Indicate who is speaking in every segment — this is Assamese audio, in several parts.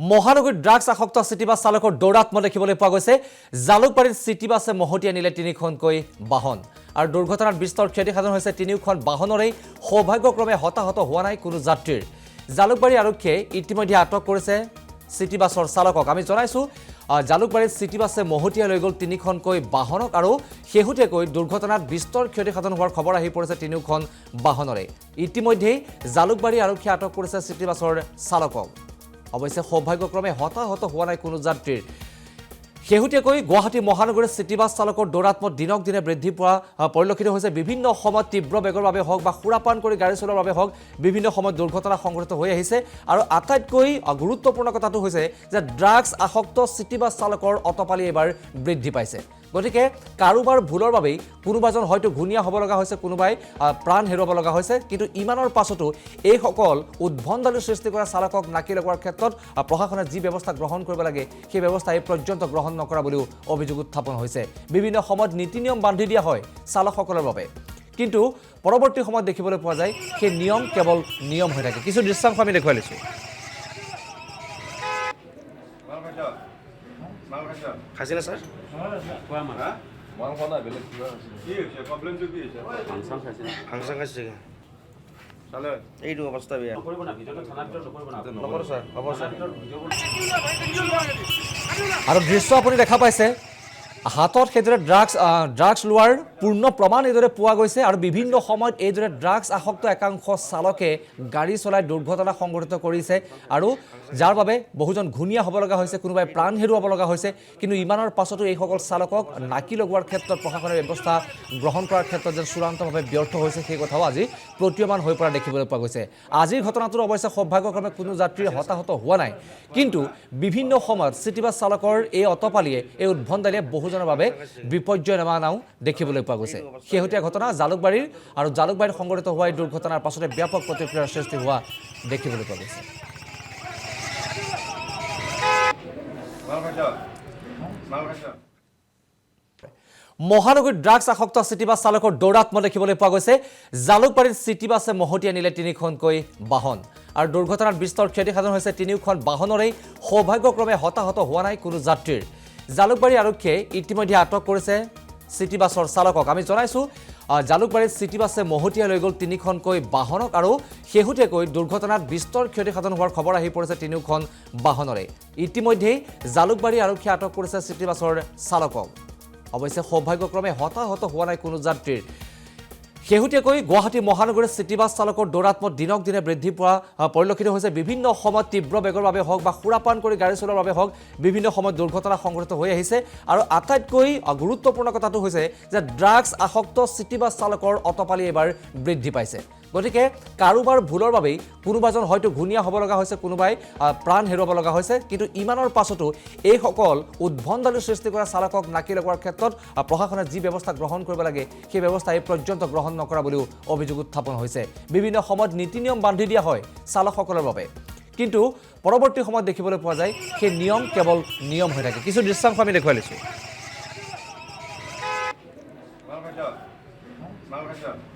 Speaker 1: মহানগৰীত ড্ৰাগছ আসক্ত চিটি বাছ চালকৰ দৌৰাত্ম দেখিবলৈ পোৱা গৈছে। জালুকবাৰীত চিটি বাছে মহতিয়াই নিলে 3খনকৈ বাহন আৰু দুৰ্ঘটনাত বিস্তৰ ক্ষতিসাধন হৈছে 3খন বাহনৰেই। সৌভাগ্যক্ৰমে হতাহত হোৱা নাই কোনো যাত্ৰীৰ। জালুকবাৰী আৰক্ষীয়ে ইতিমধ্যে আটক কৰিছে চিটি বাছৰ চালকক। আমি জনাইছোঁ জালুকবাৰীত চিটি বাছে মহতিয়াই লৈ গ'ল 3খনকৈ বাহনক আৰু শেহতীয়াকৈ দুৰ্ঘটনাত বিস্তৰ ক্ষতিসাধন হোৱাৰ খবৰ আহি পৰিছে 3খন বাহনৰে। ইতিমধ্যেই জালুকবাৰী আৰক্ষীয়ে আটক কৰিছে চিটি বাছৰ চালকক। অৱশ্যে সৌভাগ্যক্ৰমে হতাহত হোৱা নাই কোনো যাত্ৰীৰ। শেহতীয়াকৈ গুৱাহাটী মহানগৰীৰ চিটি বাছ চালকৰ দৌৰাত্ম দিনক দিনে বৃদ্ধি পোৱা পৰিলক্ষিত হৈছে। বিভিন্ন সময়ত তীব্ৰ বেগৰ বাবে হওক বা সুৰাপান কৰি গাড়ী চলোৱাৰ বাবে হওক বিভিন্ন সময়ত দুৰ্ঘটনা সংঘটিত হৈ আহিছে। আৰু আটাইতকৈ গুৰুত্বপূৰ্ণ কথাটো হৈছে যে ড্ৰাগছ আসক্ত চিটি বাছ চালকৰ অতপালি এইবাৰ বৃদ্ধি পাইছে। গতিকে কাৰোবাৰ ভুলৰ বাবেই কোনোবাজন হয়তো ঘূণীয়া হ'ব লগা হৈছে, কোনোবাই প্ৰাণ হেৰুৱাব লগা হৈছে। কিন্তু ইমানৰ পাছতো এইসকল উদ্ভণ্ডালি সৃষ্টি কৰা চালকক নাকি লগোৱাৰ ক্ষেত্ৰত প্ৰশাসনে যি ব্যৱস্থা গ্ৰহণ কৰিব লাগে সেই ব্যৱস্থা এই পৰ্যন্ত গ্ৰহণ নকৰা বুলিও অভিযোগ উত্থাপন হৈছে। বিভিন্ন সময়ত নীতি নিয়ম বান্ধি দিয়া হয় চালকসকলৰ বাবে, কিন্তু পৰৱৰ্তী সময়ত দেখিবলৈ পোৱা যায় সেই নিয়ম কেৱল নিয়ম হৈ থাকে। কিছু দৃশ্যাংশ আমি দেখুৱাই লৈছোঁ। খাইছেনে ছাৰ? ফাংচন খাইছে এইটো অৱস্থা বেয়া। আৰু দৃশ্য আপুনি দেখা পাইছে, হাতত সেইদৰে ড্ৰাগছ লোৱাৰ পূৰ্ণ প্ৰমাণ এইদৰে পোৱা গৈছে। আৰু বিভিন্ন সময়ত এইদৰে ড্ৰাগছ আসক্ত একাংশ চালকে গাড়ী চলাই দুৰ্ঘটনা সংঘটিত কৰিছে আৰু যাৰ বাবে বহুজন ঘূণীয়া হ'ব লগা হৈছে, কোনোবাই প্ৰাণ হেৰুৱাব লগা হৈছে। কিন্তু ইমানৰ পাছতো এইসকল চালকক নাকি লগোৱাৰ ক্ষেত্ৰত প্ৰশাসনে ব্যৱস্থা গ্ৰহণ কৰাৰ ক্ষেত্ৰত যেন চূড়ান্তভাৱে ব্যৰ্থ হৈছে, সেই কথাও আজি প্ৰতীয়মান হৈ পৰা দেখিবলৈ পোৱা গৈছে। আজিৰ ঘটনাটোৰ অৱশ্যে সৌভাগ্যক্ৰমে কোনো যাত্ৰী হতাহত হোৱা নাই, কিন্তু বিভিন্ন সময়ত চিটি বাছ চালকৰ এই অতপালিয়ে, এই উদ্ভণ্ডালিয়ে বহুজনৰ বাবে বিপৰ্যয় নমাও দেখিবলৈ পোৱা গৈছে। শেহতীয়া ঘটনা জালুকবাৰীৰ, আৰু জালুকবাৰীত সংঘটিত হোৱা এই দুৰ্ঘটনাৰ পাছতে ব্যাপক প্ৰতিক্ৰিয়াৰ সৃষ্টি হোৱা দেখিবলৈ পোৱা গৈছে। মহানগৰীত ড্ৰাগছ আসক্ত চিটি বাছ চালকৰ দৌৰাত্ম দেখিবলৈ পোৱা গৈছে। জালুকবাৰীত চিটি বাছে মহতিয়াই নিলে 3খনকৈ বাহন আৰু দুৰ্ঘটনাত বিস্তৰ ক্ষতিসাধন হৈছে 3খন বাহনৰেই। সৌভাগ্যক্ৰমে হতাহত হোৱা নাই কোনো যাত্ৰীৰ। জালুকবাৰী আৰক্ষীয়ে ইতিমধ্যে আটক কৰিছে চিটি বাছৰ চালকক। আমি জনাইছোঁ জালুকবাৰীত চিটি বাছে মহতিয়াই লৈ গ'ল 3খনকৈ বাহনক আৰু শেহতীয়াকৈ দুৰ্ঘটনাত বিস্তৰ ক্ষতিসাধন হোৱাৰ খবৰ আহি পৰিছে 3খন বাহনৰে। ইতিমধ্যেই জালুকবাৰী আৰক্ষীয়ে আটক কৰিছে চিটি বাছৰ চালকক। অৱশ্যে সৌভাগ্যক্ৰমে হতাহত হোৱা নাই কোনো যাত্ৰীৰ। শেহতীয়াকৈ গুৱাহাটী মহানগৰীৰ চিটি বাছ চালকৰ দৌৰাত্ম দিনক দিনে বৃদ্ধি পোৱা পৰিলক্ষিত হৈছে। বিভিন্ন সময়ত তীব্ৰ বেগৰ বাবে হওক বা সুৰাপান কৰি গাড়ী চলোৱাৰ বাবে হওক বিভিন্ন সময়ত দুৰ্ঘটনা সংঘটিত হৈ আহিছে। আৰু আটাইতকৈ গুৰুত্বপূৰ্ণ কথাটো হৈছে যে ড্ৰাগছ আসক্ত চিটি বাছ চালকৰ অতপালি এইবাৰ বৃদ্ধি পাইছে। গতিকে কাৰোবাৰ ভুলৰ বাবেই কোনোবাজন হয়তো ঘূণীয়া হ'ব লগা হৈছে, কোনোবাই প্ৰাণ হেৰুৱাব লগা হৈছে। কিন্তু ইমানৰ পাছতো এইসকল উদ্ভণ্ডালি সৃষ্টি কৰা চালকক নাকি লগোৱাৰ ক্ষেত্ৰত প্ৰশাসনে যি ব্যৱস্থা গ্ৰহণ কৰিব লাগে সেই ব্যৱস্থা এই পৰ্যন্ত গ্ৰহণ নকৰা বুলিও অভিযোগ উত্থাপন হৈছে। বিভিন্ন সময়ত নীতি নিয়ম বান্ধি দিয়া হয় চালকসকলৰ বাবে, কিন্তু পৰৱৰ্তী সময়ত দেখিবলৈ পোৱা যায় সেই নিয়ম কেৱল নিয়ম হৈ থাকে। কিছু দৃশ্যাংশ আমি দেখুৱাই লৈছোঁ।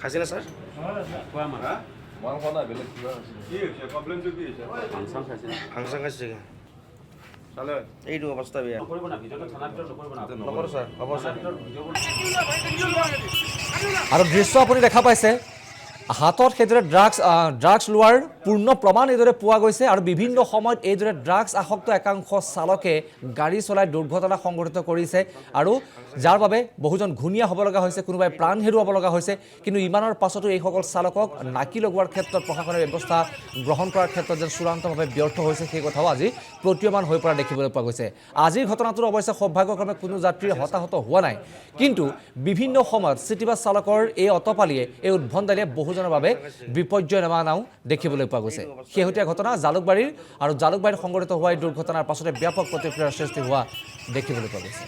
Speaker 1: খাইছেনে ছাৰ? ফাংচন খাইছে এইটো অৱস্থা বেয়া। আৰু দৃশ্য আপুনি দেখা পাইছে, হাতত সেইদৰে ড্ৰাগছ লোৱাৰ পূৰ্ণ প্ৰমাণ এইদৰে পোৱা গৈছে। আৰু বিভিন্ন সময়ত এইদৰে ড্ৰাগছ আসক্ত একাংশ চালকে গাড়ী চলাই দুৰ্ঘটনা সংঘটিত কৰিছে আৰু যাৰ বাবে বহুজন ঘূণীয়া হ'ব লগা হৈছে, কোনোবাই প্ৰাণ হেৰুৱাব লগা হৈছে। কিন্তু ইমানৰ পাছতো এইসকল চালকক নাকি লগোৱাৰ ক্ষেত্ৰত প্ৰশাসনে ব্যৱস্থা গ্ৰহণ কৰাৰ ক্ষেত্ৰত যেন চূড়ান্তভাৱে ব্যৰ্থ হৈছে, সেই কথাও আজি প্ৰতীয়মান হৈ পৰা দেখিবলৈ পোৱা গৈছে। আজিৰ ঘটনাটোৰ অৱশ্যে সৌভাগ্যক্ৰমে কোনো যাত্ৰী হতাহত হোৱা নাই, কিন্তু বিভিন্ন সময়ত চিটি বাছ চালকৰ এই অতপালিয়ে, এই উদ্ভণ্ডালিয়ে বহুজনৰ বাবে বিপৰ্যয় নমাও দেখিবলৈ পোৱা গৈছে। শেহতীয়া ঘটনা জালুকবাৰীৰ, আৰু জালুকবাৰীত সংঘটিত হোৱা এই দুৰ্ঘটনাৰ পাছতে ব্যাপক প্ৰতিক্ৰিয়াৰ সৃষ্টি হোৱা দেখিবলৈ পোৱা গৈছে।